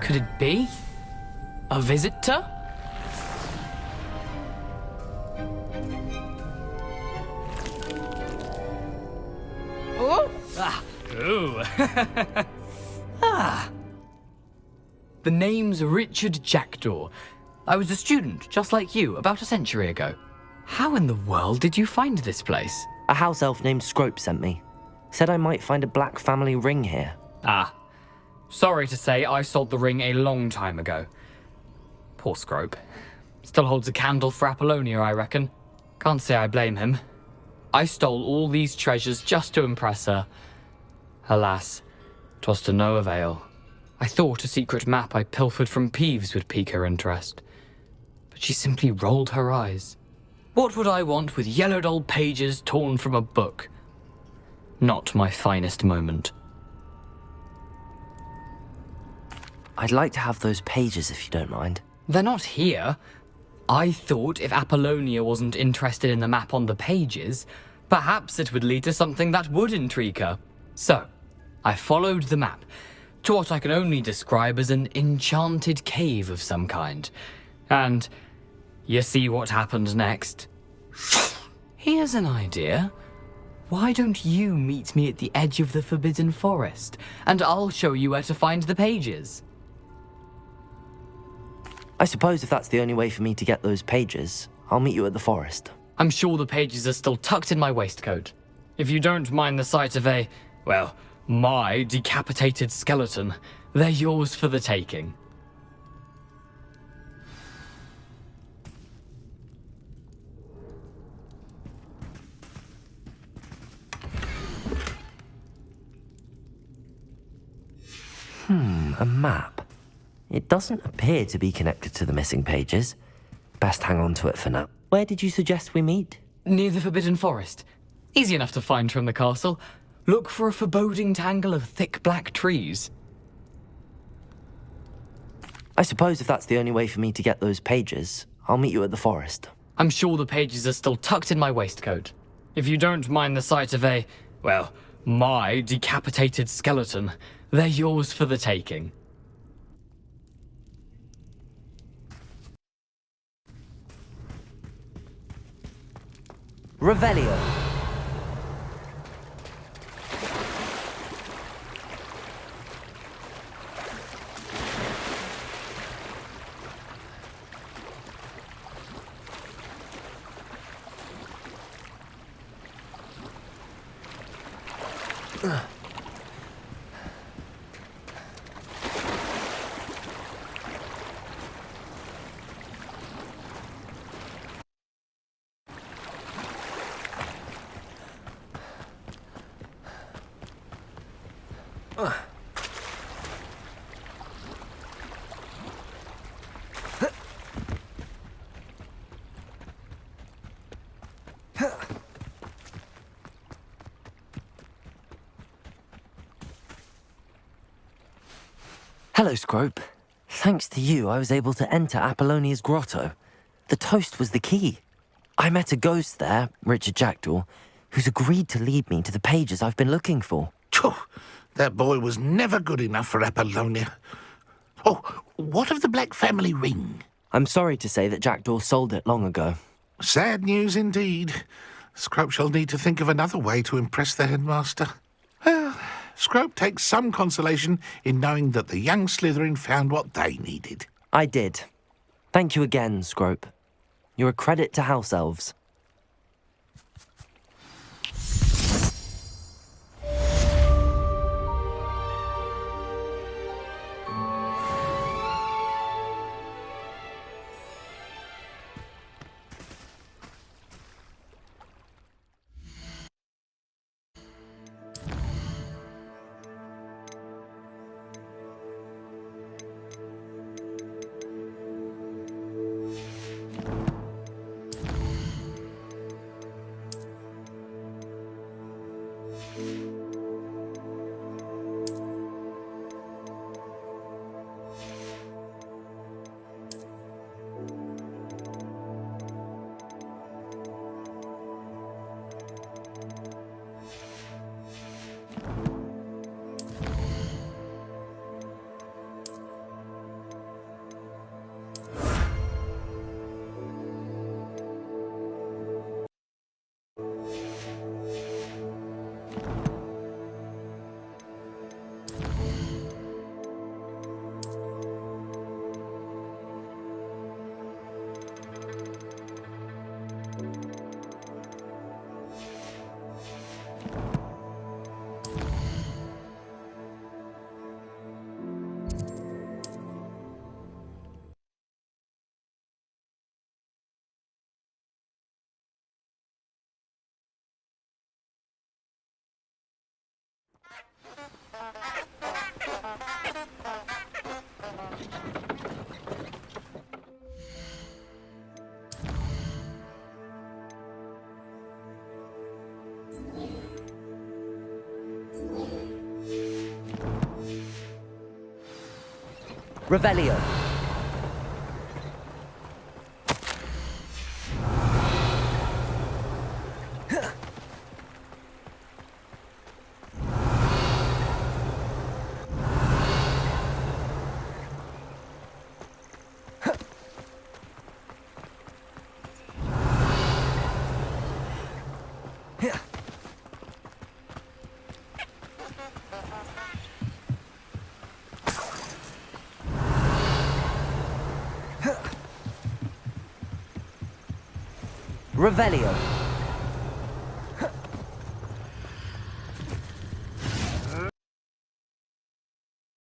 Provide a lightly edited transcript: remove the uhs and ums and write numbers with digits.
Could it be? A visitor? Oh! Ah! Ooh! The name's Richard Jackdaw. I was a student, just like you, about a century ago. How in the world did you find this place? A house elf named Scrope sent me. Said I might find a black family ring here. Ah. Sorry to say, I sold the ring a long time ago. Poor Scrope. Still holds a candle for Apollonia, I reckon. Can't say I blame him. I stole all these treasures just to impress her. Alas, 'twas to no avail. I thought a secret map I pilfered from Peeves would pique her interest. But she simply rolled her eyes. What would I want with yellowed old pages torn from a book? Not my finest moment. I'd like to have those pages if you don't mind. They're not here. I thought if Apollonia wasn't interested in the map on the pages, perhaps it would lead to something that would intrigue her. So, I followed the map to what I can only describe as an enchanted cave of some kind. And you see what happened next? Here's an idea. Why don't you meet me at the edge of the Forbidden Forest, and I'll show you where to find the pages? I suppose if that's the only way for me to get those pages, I'll meet you at the forest. I'm sure the pages are still tucked in my waistcoat. If you don't mind the sight of my decapitated skeleton, they're yours for the taking. A map. It doesn't appear to be connected to the missing pages. Best hang on to it for now. Where did you suggest we meet? Near the Forbidden Forest. Easy enough to find from the castle. Look for a foreboding tangle of thick black trees. I suppose if that's the only way for me to get those pages, I'll meet you at the forest. I'm sure the pages are still tucked in my waistcoat. If you don't mind the sight of my decapitated skeleton, they're yours for the taking. Revelio. Hello, Scrope. Thanks to you, I was able to enter Apollonia's grotto. The toast was the key. I met a ghost there, Richard Jackdaw, who's agreed to lead me to the pages I've been looking for. Phew, that boy was never good enough for Apollonia. Oh, what of the Black family ring? I'm sorry to say that Jackdaw sold it long ago. Sad news indeed. Scrope shall need to think of another way to impress the headmaster. Well, Scrope takes some consolation in knowing that the young Slytherin found what they needed. I did. Thank you again, Scrope. You're a credit to House Elves. Revelio. Revelio.